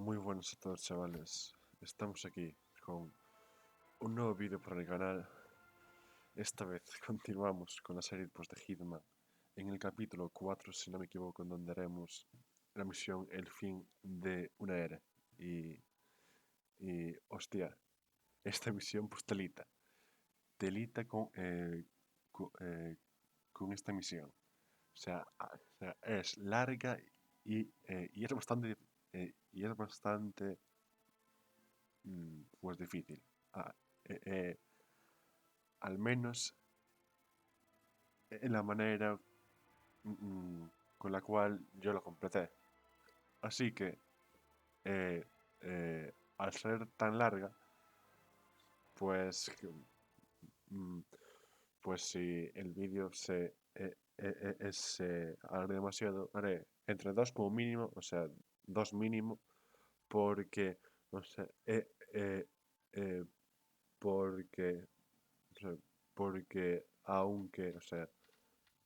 Muy buenos a todos, chavales. Estamos aquí con un nuevo vídeo para el canal. Esta vez continuamos con la serie de Hitman. En el capítulo 4, si no me equivoco, en donde haremos la misión El fin de una era. Hostia, esta misión pues telita. Telita con esta misión. O sea, es larga y es bastante pues difícil. Ah, eh, eh, Al menos en la manera con la cual yo lo completé. Así que al ser tan larga, pues, mm, pues si el vídeo se alarga demasiado, haré entre dos como mínimo, o sea, dos mínimo, porque, no sé, eh, porque, o sea, porque aunque, o sea,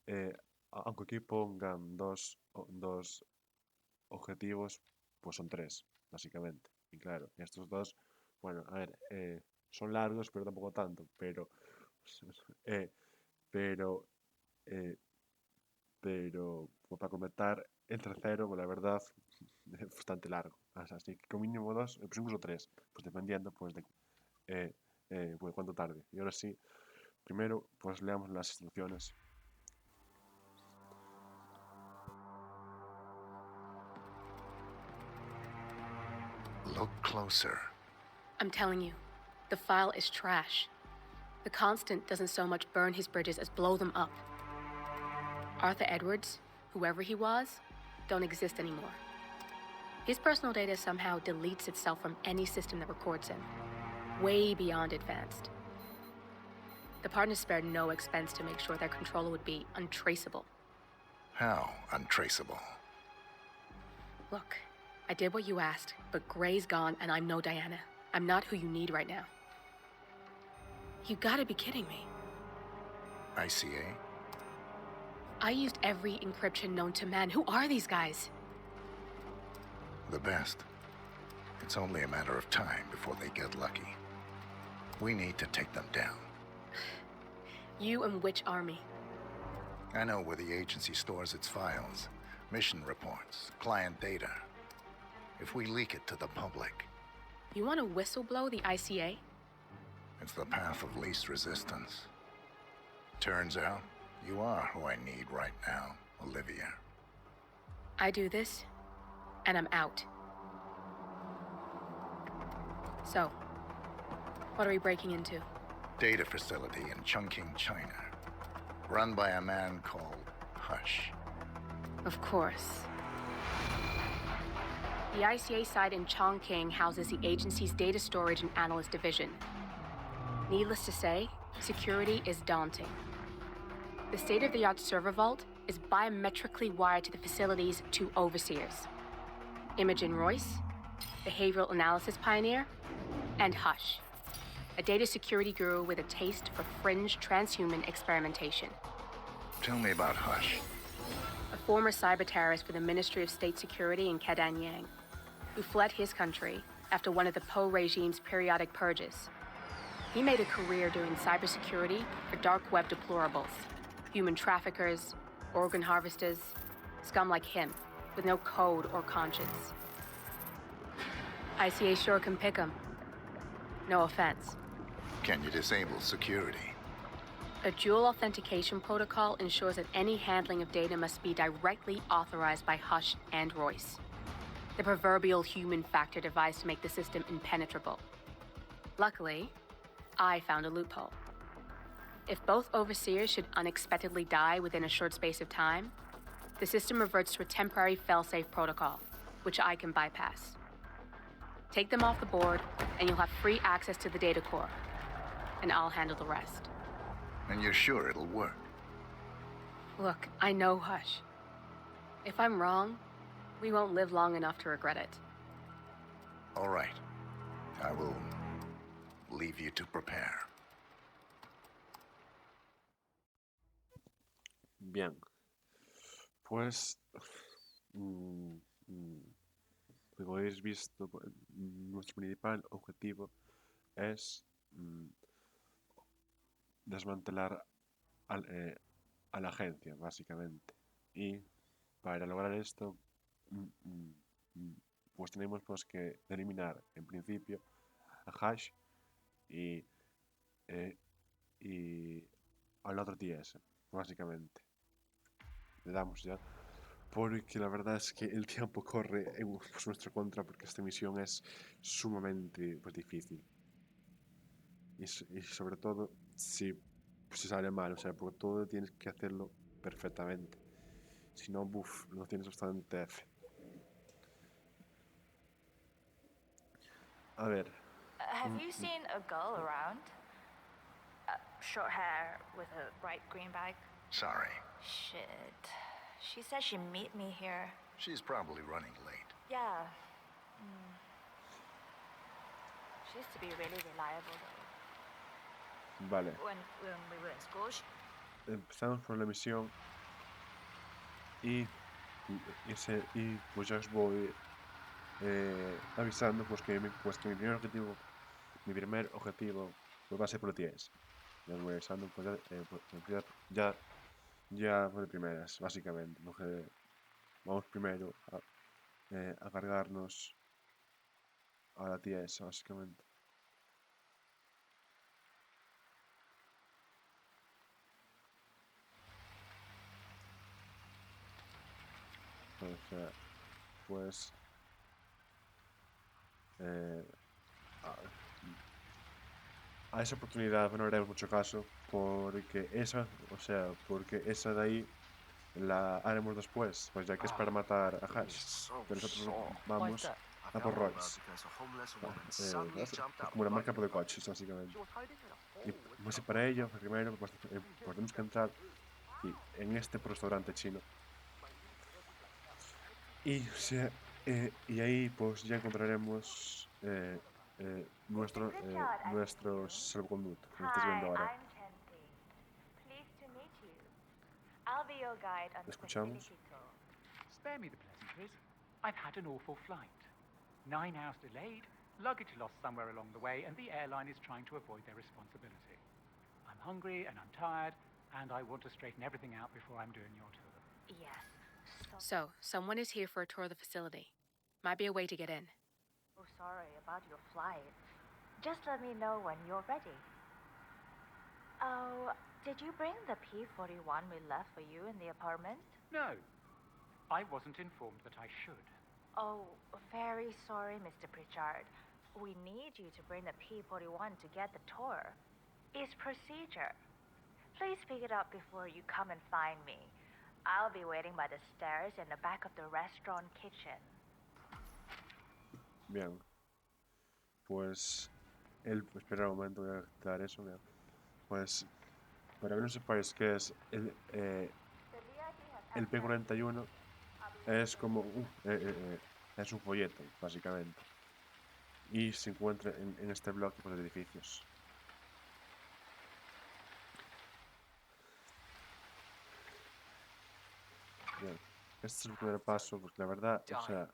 eh, aunque aquí pongan dos objetivos, pues son tres, básicamente. Y claro, estos dos, bueno, a ver, son largos, pero tampoco tanto, eh, pero, eh, pero pues, para completar el tercero, pues, la verdad, es bastante largo. Así que con mínimo dos, pues incluso tres, pues dependiendo pues eh, pues cuánto tarde. Y ahora sí, primero pues leamos las instrucciones. Look closer. I'm telling you, the file is trash. The Constant doesn't so much burn his bridges as blow them up. Arthur Edwards, whoever he was, don't exist anymore. His personal data somehow deletes itself from any system that records him, way beyond advanced. The partners spared no expense to make sure their controller would be untraceable. How untraceable? Look, I did what you asked, but Gray's gone and I'm no Diana. I'm not who you need right now. You gotta be kidding me. ICA? I used every encryption known to man. Who are these guys? The best. It's only a matter of time before they get lucky. We need to take them down. You and which army? I know where the agency stores its files, mission reports, client data. If we leak it to the public... You want to whistleblow the ICA? It's the path of least resistance. Turns out, you are who I need right now, Olivia. I do this, and I'm out. So, what are we breaking into? Data facility in Chongqing, China. Run by a man called Hush. Of course. The ICA site in Chongqing houses the agency's data storage and analyst division. Needless to say, security is daunting. The state-of-the-art server vault is biometrically wired to the facility's two overseers: Imogen Royce, behavioral analysis pioneer, and Hush, a data security guru with a taste for fringe transhuman experimentation. Tell me about Hush. A former cyber terrorist for the Ministry of State Security in Kadanyang, who fled his country after one of the Po regime's periodic purges. He made a career doing cybersecurity for dark web deplorables, human traffickers, organ harvesters, scum like him, with no code or conscience. ICA sure can pick 'em. No offense. Can you disable security? A dual authentication protocol ensures that any handling of data must be directly authorized by Hush and Royce, the proverbial human factor devised to make the system impenetrable. Luckily, I found a loophole. If both overseers should unexpectedly die within a short space of time, the system reverts to a temporary fail-safe protocol, which I can bypass. Take them off the board, and you'll have free access to the data core, and I'll handle the rest. And you're sure it'll work? Look, I know Hush. If I'm wrong, we won't live long enough to regret it. All right. I will leave you to prepare. Bien, pues, mm, mm, como habéis visto, nuestro principal objetivo es desmantelar a la agencia, básicamente. Y para lograr esto, pues tenemos pues, que eliminar en principio a Hash y, eh, y al otro TS, básicamente. Le damos ya. Porque la verdad es que el tiempo corre en pues, nuestra contra porque esta misión es sumamente pues, difícil. Y sobre todo si sale mal, o sea, porque todo tienes que hacerlo perfectamente. Si no, buf, no tienes bastante F. A ver. Have you seen a girl around? Short hair with a bright green bag? Sorry. Shit. She said she'd meet me here. She's probably running late. Yeah. She used to be really reliable though. Vale. When we were in school, Empezamos por la misión y pues ya os voy avisando pues que mi primer objetivo pues va a ser por TS. Ya os voy avisando pues ya por de primeras, básicamente. Porque vamos primero a cargarnos a la TS, básicamente. O sea, pues a esa oportunidad no le haremos mucho caso porque esa de ahí la haremos después, pues ya que es para matar a Hash. Pero nosotros vamos a por Royce. Es como una marca de coches, básicamente. Y pues para ello, primero pues tenemos que entrar en este restaurante chino. Y ahí pues ya encontraremos nuestro salvoconducto, como estás viendo ahora. I'm Chenzi. Pleased to meet you. I'll be your guide on the ¿Escuchamos? facility tour. Spare me the pleasantries. I've had an awful flight. 9 hours delayed, luggage lost somewhere along the way, and the airline is trying to avoid their responsibility. I'm hungry and I'm tired, and I want to straighten everything out before I'm doing your tour. Yes. So, someone is here for a tour of the facility. Might be a way to get in. Oh, sorry about your flight. Just let me know when you're ready. Oh, did you bring the P-41 we left for you in the apartment? No, I wasn't informed that I should. Oh, very sorry, Mr. Pritchard. We need you to bring the P-41 to get the tour. It's procedure. Please pick it up before you come and find me. I'll be waiting by the stairs in the back of the restaurant kitchen. Bien. Pues espera un momento, voy a quitar eso. Bien. Pues para que no sepáis qué es el P-41 es como es un folleto, básicamente. Y se encuentra en este bloque de edificios. Bien. Este es el primer paso, porque la verdad, o sea,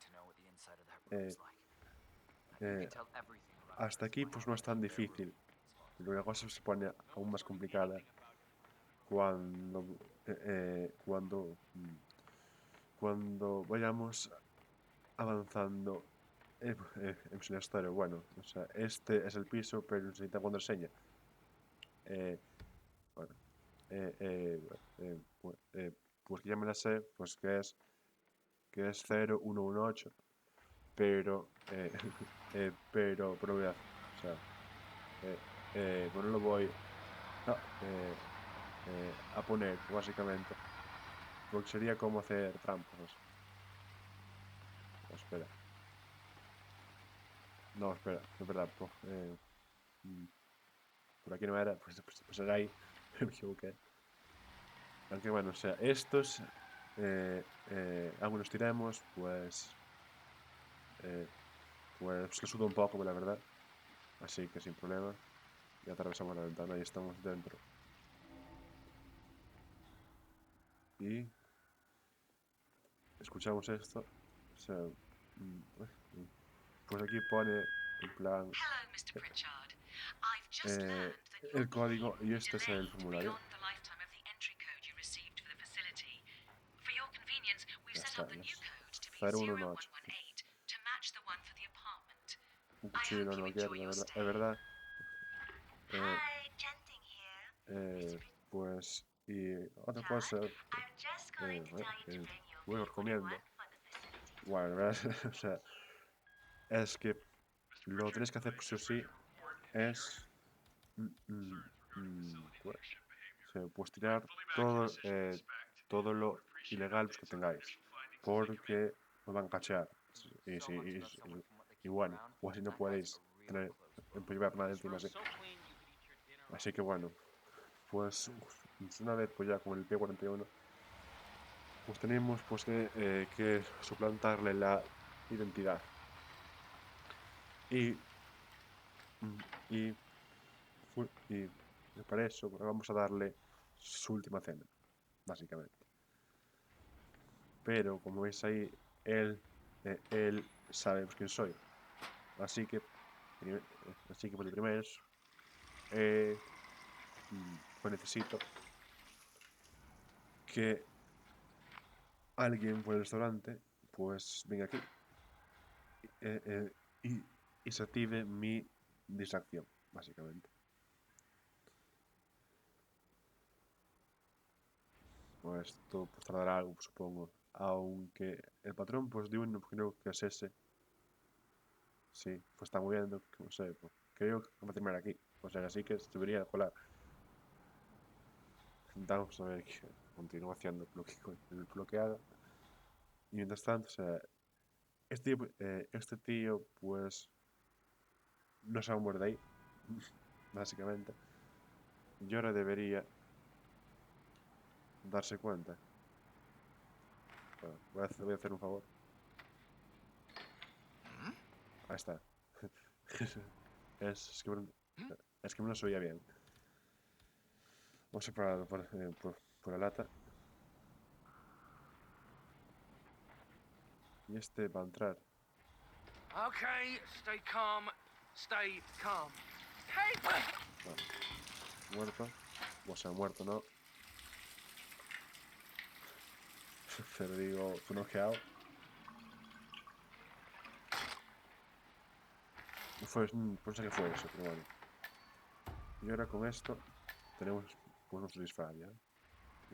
hasta aquí pues no es tan difícil. Pero la cosa se pone aún más complicada cuando vayamos avanzando en la historia. Bueno, o sea, este es el piso, pero necesita contraseña. Pues que ya me la sé, pues que es 0118, pero voy a, o sea, no lo voy a poner, básicamente, porque sería como hacer trampas. Espera. No, espera, es verdad. Por aquí no era, pues era ahí, me equivoqué. Aunque bueno, o sea, estos, aunque nos tiremos, pues que suda un poco, la verdad. Así que sin problema. Ya atravesamos la ventana y estamos dentro. Y escuchamos esto. O sea, pues aquí pone en plan Hello, Mr. Pritchard. I've just learned that el you're código y being este es el delayed formulario. beyond the lifetime of the entry code you received for the facility. For your convenience, we've Ya set está, up the new es code to be 0118. 0118 to match the one for the apartment. Un I cuchillo hope no you lo quiero, enjoy de your verdad. stay. Es verdad. Hi, Genting here. Pues, y otra cosa, I'm just going to tell you to bring your bueno, people to recomiendo. work for the facility. Bueno, la verdad, o sea, es que lo que tenéis que hacer, pues sí o sí, es pues, o sea, pues tirar todo lo ilegal pues, que tengáis, porque os van a cachear. Y bueno, o así no podéis tener, llevar nada encima así. Así que bueno, pues una vez pues ya con el P41, pues tenemos pues que suplantarle la identidad. Y, y, y para eso pues, vamos a darle su última cena, básicamente. Pero como veis ahí, él sabe pues, quién soy. Así que por de primeros, pues necesito que alguien por el restaurante pues venga aquí y se active mi distracción, básicamente. Pues esto pues, tardará algo, supongo. Aunque el patrón, pues de uno, creo que es ese. Sí, pues está moviendo, no sé, pues, creo que va a terminar aquí. O sea, así que se debería colar. Vamos a ver que continúa haciendo el bloqueado. Y mientras tanto, o sea, este tío, pues, no se va a mover de ahí, básicamente. Y ahora debería darse cuenta. Bueno, voy a hacer un favor. Ahí está. es, que, es que no se oía bien. Vamos a parar por la lata. Y este va a entrar. Okay, stay calm. Stay calm. Hey! Vale. Muerto. O sea, muerto no. Pero digo, fue noqueado. No sé qué fue eso, pero bueno. Y ahora con esto tenemos pues, nuestro disfraz ya.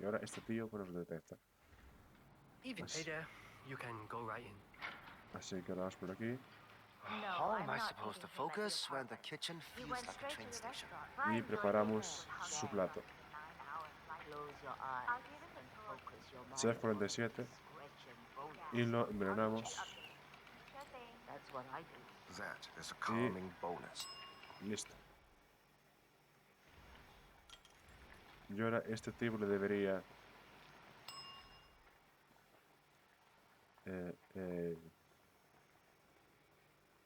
Y ahora este tío pues, nos detecta. Even hey there, you can go right in. Así que ahora vamos por aquí. No, How I'm am I not supposed to keeping him at the focus when the apartment. kitchen He feels went like a straight train to the station? restaurant. Y Fine, preparamos good. su plato. 9-hour flight. Close your eyes. I'll give him the tour. Focus your mind Chef on the 47. discretion bonus. Y lo I'll envenenamos. get updates. Sure thing. That's what I do. That is a Y calming bonus. listo. Y ahora este tipo le debería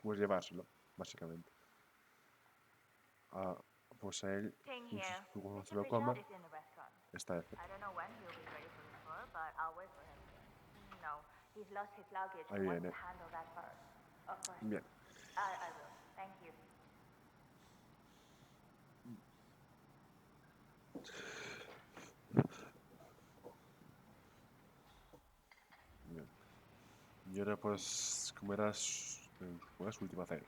pues llevárselo, básicamente. Pues a él, Ting here. cuando se Mr. lo coma, Pritchard is in the restaurant. está F. I don't know when he'll be ready for the tour, but I'll wait for him. No, he's lost his luggage Ahí and wants viene. to handle that first. Of course. Bien. I will. Thank you. Bien. Y ahora pues comerás su última cena.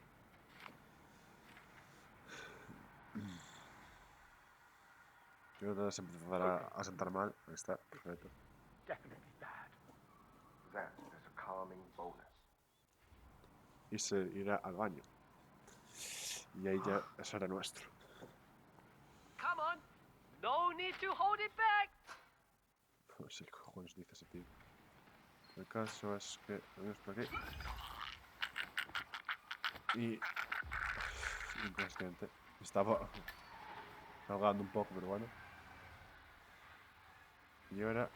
Y ahora se empezará a sentar mal. Ahí está, perfecto. Definitely bad. That is a calming bonus. Y se irá al baño. Y ahí ya será nuestro. Come on! No need to hold it back! No sé qué cojones dice ese tío. El caso es que venimos por aquí. Y inconsciente. Estaba ahogando un poco, pero bueno. Y ahora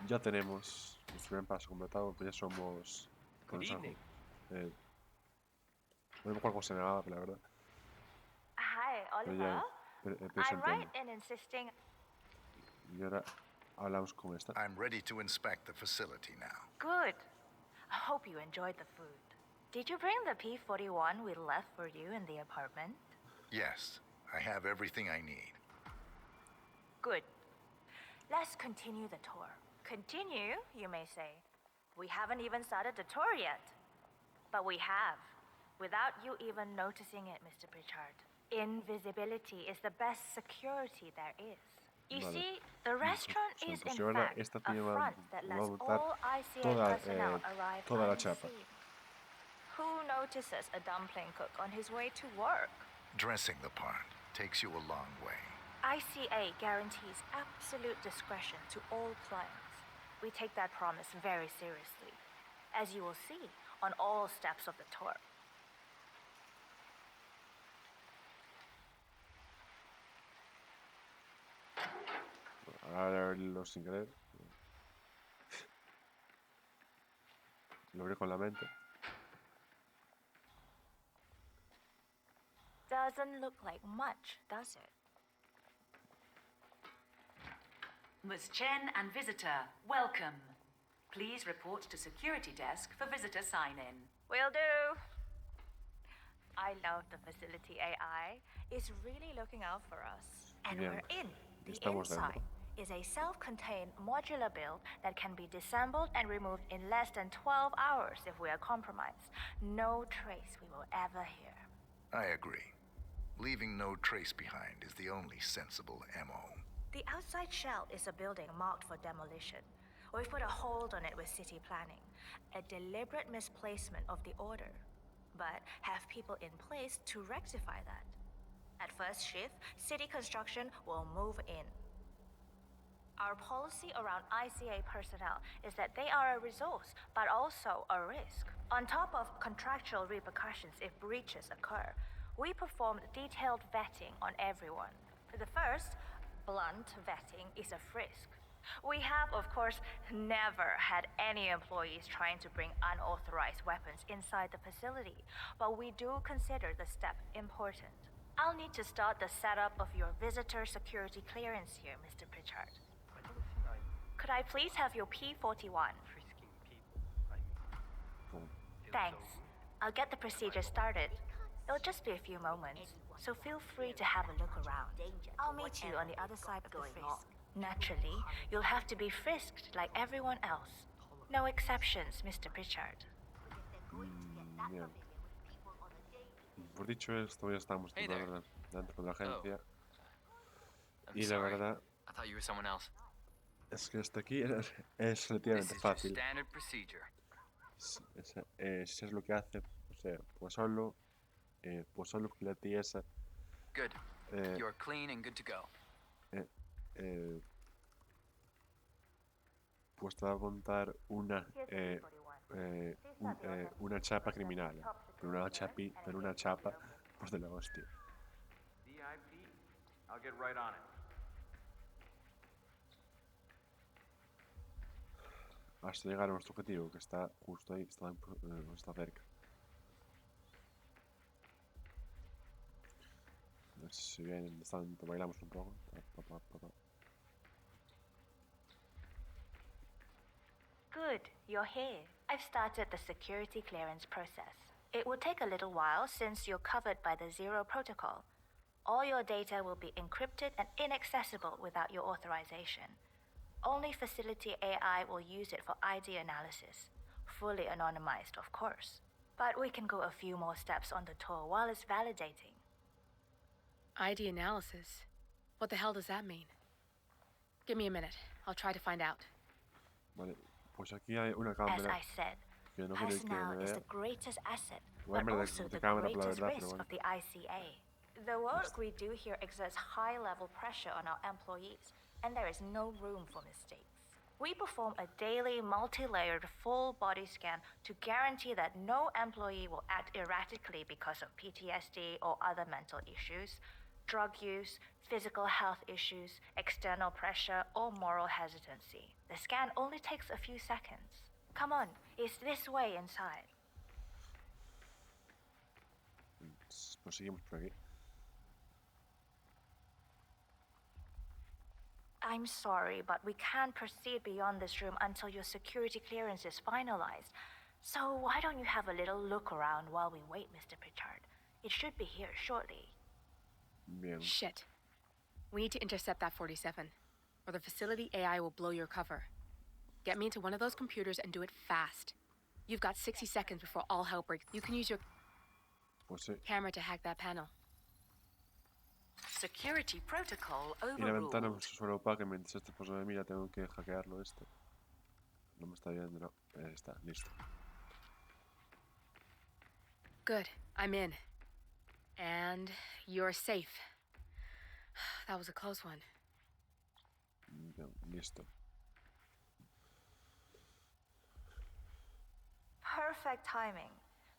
ya tenemos nuestro primer paso completado, pues ya somos... Good evening. No me acuerdo cómo se llamaba, pero la verdad. Hi, Pero Oliver. ya, pero se I'm right entiende. in insisting. Y ahora hablamos con esta. I'm ready to inspect the facility now. Good. I hope you enjoyed the food. Did you bring the P41 we left for you in the apartment? Yes, I have everything I need. Good. Let's continue the tour. Continue, you may say. We haven't even started the tour yet. But we have, without you even noticing it, Mr. Pritchard. Invisibility is the best security there is. You Vale. see, the restaurant is Pues in ahora fact esta a tiene va front that a lets montar all ICA toda, personnel arrive toda la chapa. unseen. Who notices a dumpling cook on his way to work? Dressing the part takes you a long way. ICA guarantees absolute discretion to all clients. We take that promise very seriously, as you will see on all steps of the tour. Ahora abrirlo sin querer. Lo abrí con la mente. Doesn't look like much, does it? Ms. Chen and visitor, welcome. Please report to security desk for visitor sign-in. Will do. I love the facility AI. It's really looking out for us. And Bien. we're in. The Estamos inside dentro. is a self-contained modular build that can be disassembled and removed in less than 12 hours if we are compromised. No trace we will ever hear. I agree. Leaving no trace behind is the only sensible MO. The outside shell is a building marked for demolition. We've put a hold on it with city planning. A deliberate misplacement of the order. But have people in place to rectify that. At first shift, city construction will move in. Our policy around ICA personnel is that they are a resource, but also a risk. On top of contractual repercussions if breaches occur, we perform detailed vetting on everyone. The first, blunt vetting, is a frisk. We have, of course, never had any employees trying to bring unauthorized weapons inside the facility, but we do consider the step important. I'll need to start the setup of your visitor security clearance here, Mr. Pritchard. I don't think I'm Could I please have your P41? frisking people. Thanks. I'll get the procedure started. It'll just be a few moments, so feel free to have a look around. I'll meet you on the other side of the frisk. Naturally, you'll have to be frisked like everyone else. No exceptions, Mr. Pritchard. Bien. Por dicho esto, ya estamos Hey dentro de la agencia. I'm Y la sorry. verdad I thought you were someone else. es que hasta aquí es This relativamente is just fácil. standard procedure. Si es lo que hace, o sea, pues solo con la tiesa, Good. eh, You're clean and good to go. pues te va a montar una chapa criminal, pero una chapa pues de la hostia. VIP? I'll get right on it. Hasta llegar a nuestro objetivo, que está justo ahí, está cerca. A ver si bien bailamos un poco. Good, you're here. I've started the security clearance process. It will take a little while since you're covered by the Zero Protocol. All your data will be encrypted and inaccessible without your authorization. Only facility AI will use it for ID analysis. Fully anonymized, of course. But we can go a few more steps on the tour while it's validating. ID analysis? What the hell does that mean? Give me a minute. I'll try to find out. Vale, pues aquí hay una As cámara I said, que no quiero que personnel me is vea. the greatest asset, Voy a but ver also de the cámara por la greatest verdad, pero risk bueno. of the ICA. The work we do here exerts high-level pressure on our employees, and there is no room for mistakes. We perform a daily, multi-layered, full-body scan to guarantee that no employee will act erratically because of PTSD or other mental issues, drug use, physical health issues, external pressure, or moral hesitancy. The scan only takes a few seconds. Come on, it's this way inside. Pues seguimos por aquí. I'm sorry, but we can't proceed beyond this room until your security clearance is finalized. So why don't you have a little look around while we wait, Mr. Pritchard? It should be here shortly. Bien. Shit. We need to intercept that 47, or the facility AI will blow your cover. Get me into one of those computers and do it fast. You've got 60 seconds before all hell breaks. You can use your Pues sí. camera to hack that panel. Security protocol Y la ventana overruled. se suele opaca y mientras este pues no me mira tengo que hackearlo este. No me está viendo, no. Está, listo. Good. I'm in. And you're safe. That was a close one. Bien, listo. Perfect timing.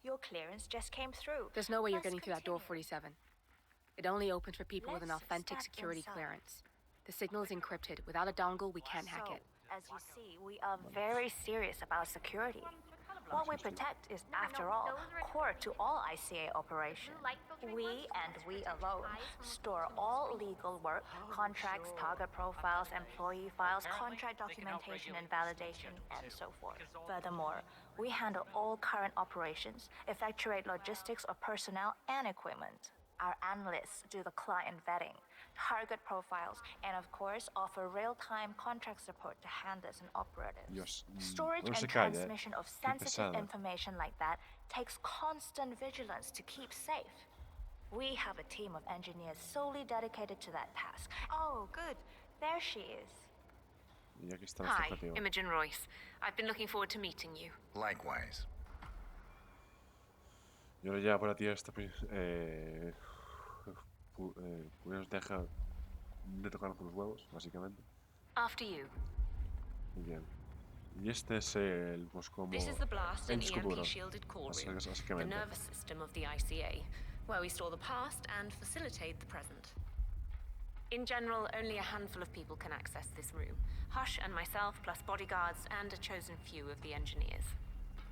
Your clearance just came through. There's no way you're Let's getting through that door continue. 47. It only opens for people with an Let's authentic step security inside. clearance. The signal is encrypted. Without a dongle, we can't hack So, it. as you see, we are very serious about security. What we protect is, after all, core to all ICA operations. We and we alone store all legal work, contracts, target profiles, employee files, contract documentation and validation, and so forth. Furthermore, we handle all current operations, effectuate logistics of personnel and equipment. Our analysts do the client vetting, target profiles, and of course offer real-time contract support to handlers and operatives. Dios, Storage no se and calla, transmission of Qué sensitive pesada. information like that takes constant vigilance to keep safe. We have a team of engineers solely dedicated to that task. Oh, good. There she is. Y aquí está nuestro Hi, objetivo. Imogen Royce. I've been looking forward to meeting you. Likewise. Y ahora ya por la tía esta pues nos deja de tocarnos con los huevos, básicamente. After you. Muy bien. Y este es el, pues como... This is the blast el and disco duro, EMP shielded core room, the básicamente. nervous system of the ICA, where we store the past and facilitate the present. In general, only a handful of people can access this room. Hush and myself, plus bodyguards and a chosen few of the engineers.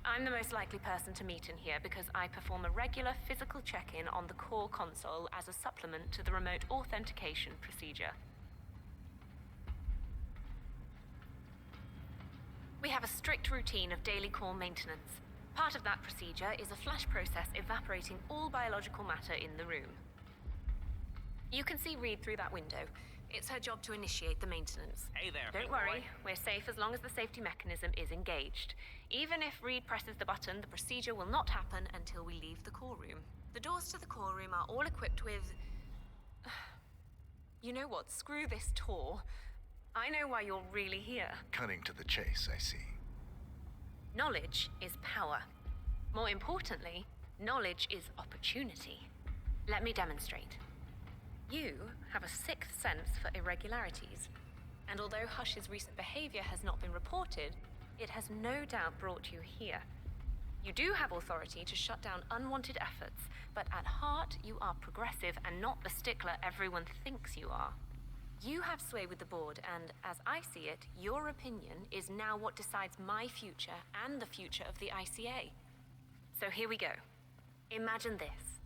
I'm the most likely person to meet in here because I perform a regular physical check-in on the core console as a supplement to the remote authentication procedure. We have a strict routine of daily core maintenance. Part of that procedure is a flash process evaporating all biological matter in the room. You can see Reed through that window. It's her job to initiate the maintenance. Hey there, Don't big worry, boy. we're safe as long as the safety mechanism is engaged. Even if Reed presses the button, the procedure will not happen until we leave the core room. The doors to the core room are all equipped with... You know what? Screw this tour. I know why you're really here. Cutting to the chase, I see. Knowledge is power. More importantly, knowledge is opportunity. Let me demonstrate. You have a sixth sense for irregularities, and although Hush's recent behavior has not been reported, it has no doubt brought you here. You do have authority to shut down unwanted efforts, but at heart you are progressive and not the stickler everyone thinks you are. You have sway with the board, and as I see it, your opinion is now what decides my future and the future of the ICA. So here we go. Imagine this.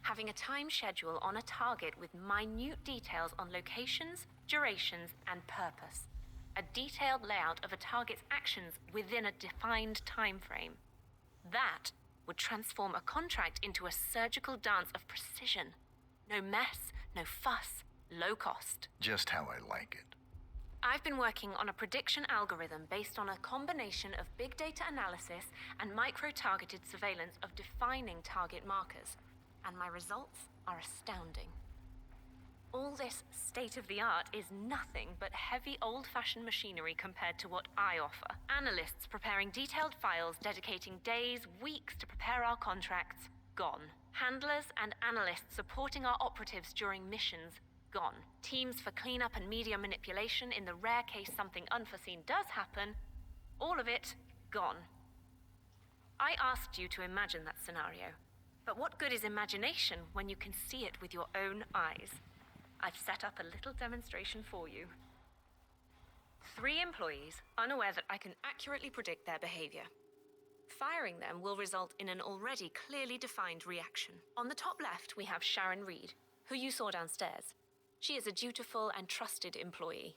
Having a time schedule on a target with minute details on locations, durations, and purpose. A detailed layout of a target's actions within a defined time frame. That would transform a contract into a surgical dance of precision. No mess, no fuss, low cost. Just how I like it. I've been working on a prediction algorithm based on a combination of big data analysis and micro-targeted surveillance of defining target markers. And my results are astounding. All this state-of-the-art is nothing but heavy old-fashioned machinery compared to what I offer. Analysts preparing detailed files dedicating days, weeks to prepare our contracts, gone. Handlers and analysts supporting our operatives during missions, gone. Teams for cleanup and media manipulation in the rare case something unforeseen does happen, all of it, gone. I asked you to imagine that scenario. But what good is imagination when you can see it with your own eyes? I've set up a little demonstration for you. 3 employees, unaware that I can accurately predict their behavior. Firing them will result in an already clearly defined reaction. On the top left, we have Sharon Reed, who you saw downstairs. She is a dutiful and trusted employee.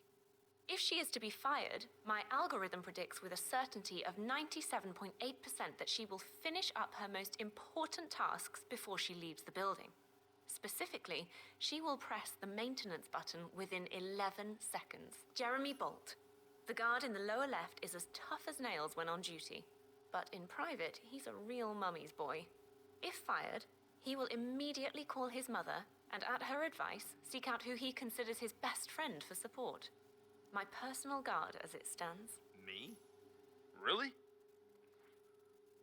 If she is to be fired, my algorithm predicts with a certainty of 97.8% that she will finish up her most important tasks before she leaves the building. Specifically, she will press the maintenance button within 11 seconds. Jeremy Bolt. The guard in the lower left is as tough as nails when on duty, but in private, he's a real mummy's boy. If fired, he will immediately call his mother and, at her advice, seek out who he considers his best friend for support. My personal guard, as it stands. Me? Really?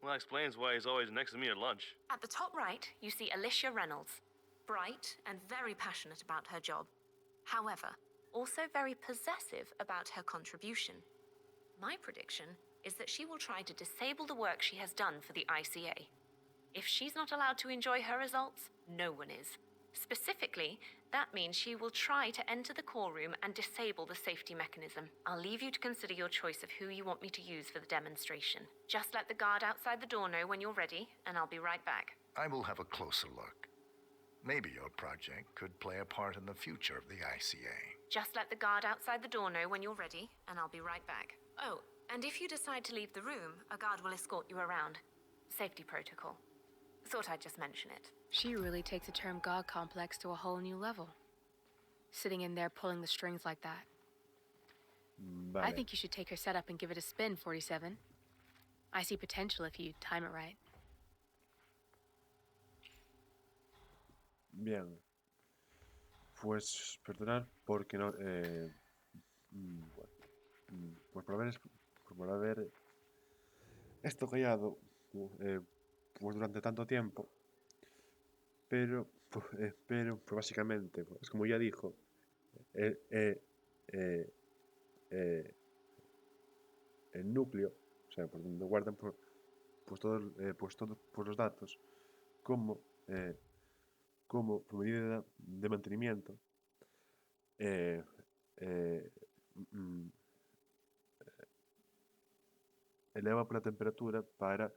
Well, that explains why he's always next to me at lunch. At the top right, you see Alicia Reynolds. Bright and very passionate about her job. However, also very possessive about her contribution. My prediction is that she will try to disable the work she has done for the ICA. If she's not allowed to enjoy her results, no one is. Specifically, that means she will try to enter the core room and disable the safety mechanism. I'll leave you to consider your choice of who you want me to use for the demonstration. Just let the guard outside the door know when you're ready, and I'll be right back. I will have a closer look. Maybe your project could play a part in the future of the ICA. Just let the guard outside the door know when you're ready, and I'll be right back. Oh, and if you decide to leave the room, a guard will escort you around. Safety protocol. Thought I'd just mention it. She really takes the term God complex to a whole new level. Sitting in there pulling the strings like that. Vale. I think you should take her setup and give it a spin, 47. I see potential if you time it right. Bien. Pues perdonad porque no... pues por haber estoqueado pues durante tanto tiempo. Pero básicamente, pues como ya dijo, el núcleo, o sea, por donde guardan pues todos los datos, como por medida de mantenimiento, eleva la temperatura para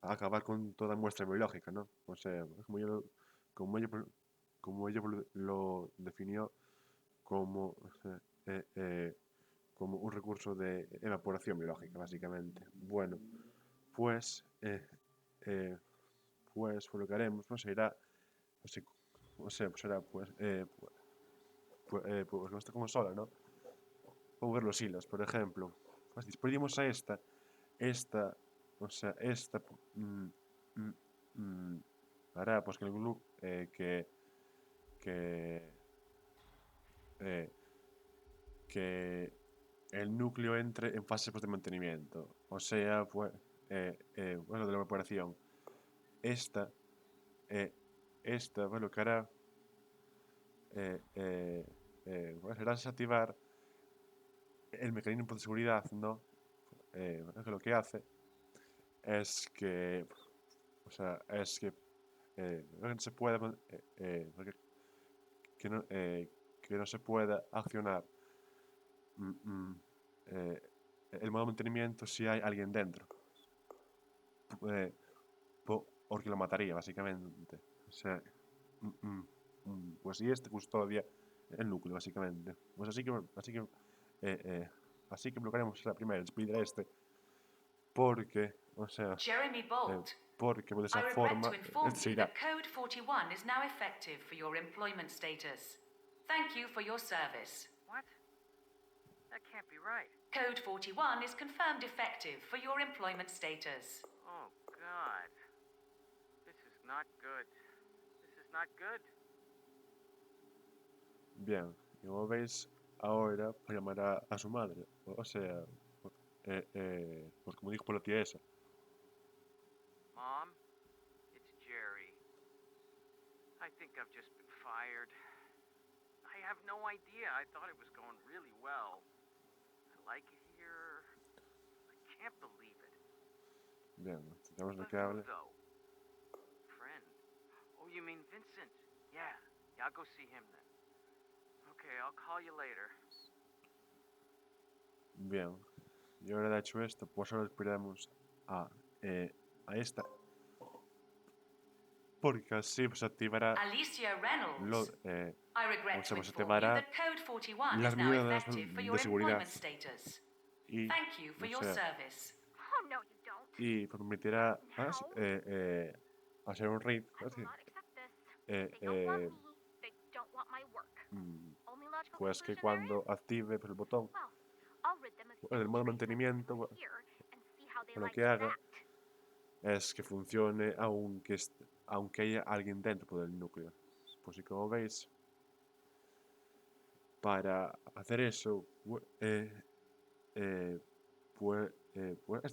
acabar con toda muestra biológica, ¿no? O sea, como ella lo definió como un recurso de evaporación biológica, básicamente. Bueno, pues lo que haremos pues será nuestra consola, ¿no? Mover los hilos, por ejemplo. Pues dispondimos a esta hará pues que el glue que el núcleo entre en fase pues, de mantenimiento, o sea, pues bueno, de la evaporación. Esta bueno, lo que hará será desactivar el mecanismo de seguridad, ¿no? Que lo que hace es que no se pueda que no se pueda accionar el modo de mantenimiento si hay alguien dentro, porque lo mataría básicamente. O sea, pues si este custodia el núcleo básicamente, pues así que bloquearemos la primera, el este, porque, o sea, Jeremy Bolt. Porque de esa I forma regret to inform se you irá. that Code 41 is now effective for your employment status. Thank you for your service. What? That can't be right. Code 41 is confirmed effective for your employment status. Oh, God. This is not good. This is not good. Bien, y como veis, ahora llamará a su madre, o sea, pues como dijo por la tía esa. Mom, it's Jerry. I think I've just been fired. I have no idea. I thought it was going really well. I like it here. I can't believe it. Bien, tenemos lo But que who, hable. though? Friend. Oh, you mean Vincent? Yeah. Yeah, I'll go see him then. Okay, I'll call you later. Bien, y ahora de hecho esto, pues ahora esperamos a esta porque así pues activará Alicia Reynolds. I regret to pues inform you activará that Code 41 las is now medidas effective for de your seguridad employment status. y, Thank you for o your sea, service. Oh, no, you don't. y permitirá hacer un raid I will not accept this. They don't want me. They don't want my work. Only logical pues que conclusion there cuando is? active pues, el botón Well, I'll rid them of el any modo trace of mantenimiento anyone here and see how they lo like que haga that. es que funcione aunque haya alguien dentro del núcleo. Pues y como veis, para hacer eso, pues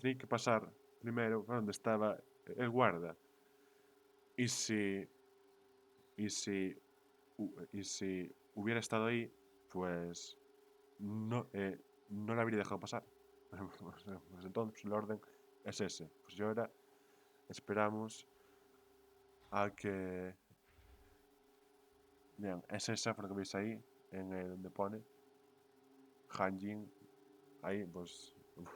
tenía que pasar primero por donde estaba el guarda. Y si hubiera estado ahí, pues no lo habría dejado pasar. Pues entonces el orden es ese. Pues y ahora esperamos a que... Bien, es esa, por lo que veis ahí, en el donde pone Hanjin. Ahí, pues,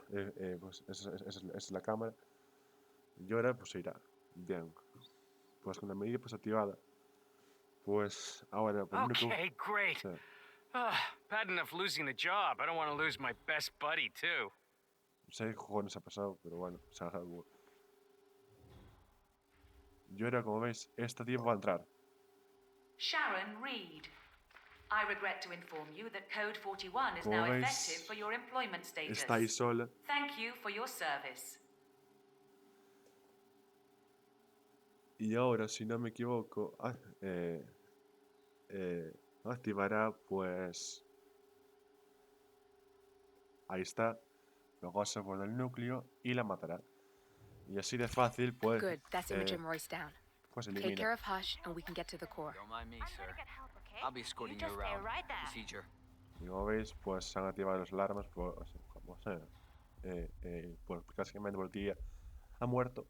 pues esa es la cámara. Y ahora, pues se irá. Bien. Pues con la medida pues activada. Pues ahora... Pues, Okay, great. Sí. Bad enough losing the job. I don't want to lose my best buddy, too. No sé qué cojones ha pasado, pero bueno, se ha algo. Y ahora, como veis, esta tía va a entrar. Sharon Reed. I regret to inform you that Code 41 is Como now veis, effective for your employment status. Está ahí sola. Thank you for your service. Y ahora, si no me equivoco, activará, pues... Ahí está. Luego se pone el núcleo y la matará. Y así de fácil, pues... Good, that's Imogen Royce down. Pues Take elimina. care of Hush and we can get to the core. Don't mind me, sir. I'll be escorting You you just stay around. right there. Procedure. Y como veis, pues se han activado las alarmas, pues, como sea, pues básicamente por el día ha muerto.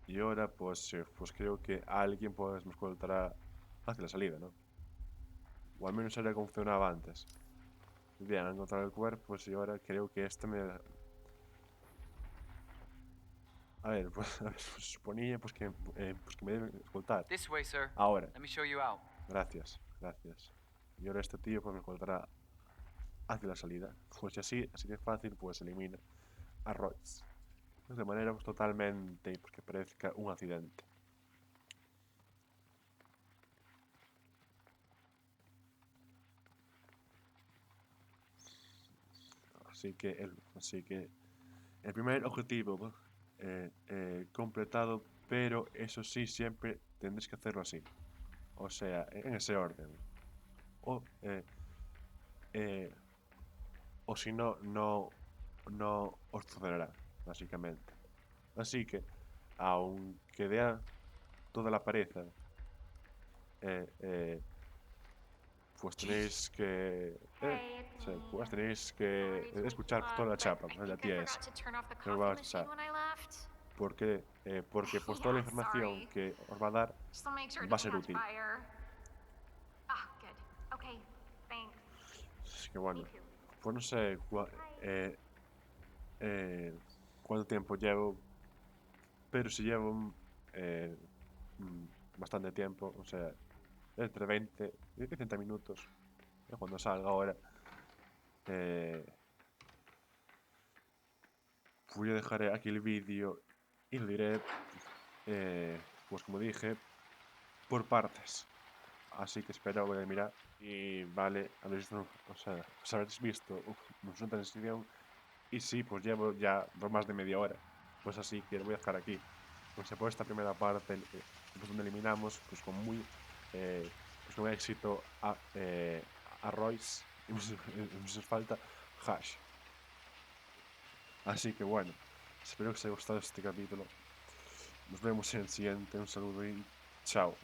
Y ahora, pues creo que alguien pues me escoltará hacia la salida, ¿no? O al menos era como funcionaba antes. Bien, han encontrado el cuerpo, pues y ahora creo que me... A ver, pues suponía pues que me debe escoltar. This way, sir. Ahora. Let me show you out. Gracias. Y ahora este tío pues me escoltará hacia la salida. Pues así de fácil pues elimina a Royce. Pues de manera pues, totalmente pues, que parezca un accidente. Así que el primer objetivo completado, pero eso sí, siempre tendréis que hacerlo así. O sea, en ese orden. O si no, no os funcionará, básicamente. Así que, aunque vea toda la pared, pues tenéis que... pues tenéis que escuchar toda la chapa, pues la tía es. No va a escuchar. ¿Por qué? Porque pues toda la información que os va a dar va a ser útil. Así que bueno, pues no sé cuánto tiempo llevo, pero si llevo bastante tiempo, o sea, entre 20 y 30 minutos, cuando salga ahora. Pues yo dejaré aquí el vídeo y lo diré, pues como dije, por partes. Así que espero voy a mirar y vale, habéis visto una transición y sí, pues llevo ya más de media hora. Pues así que lo voy a dejar aquí. Pues por esta primera parte, pues donde eliminamos pues con muy éxito a Royce y nos falta Hush. Así que bueno, espero que os haya gustado este capítulo. Nos vemos en el siguiente. Un saludo y chao.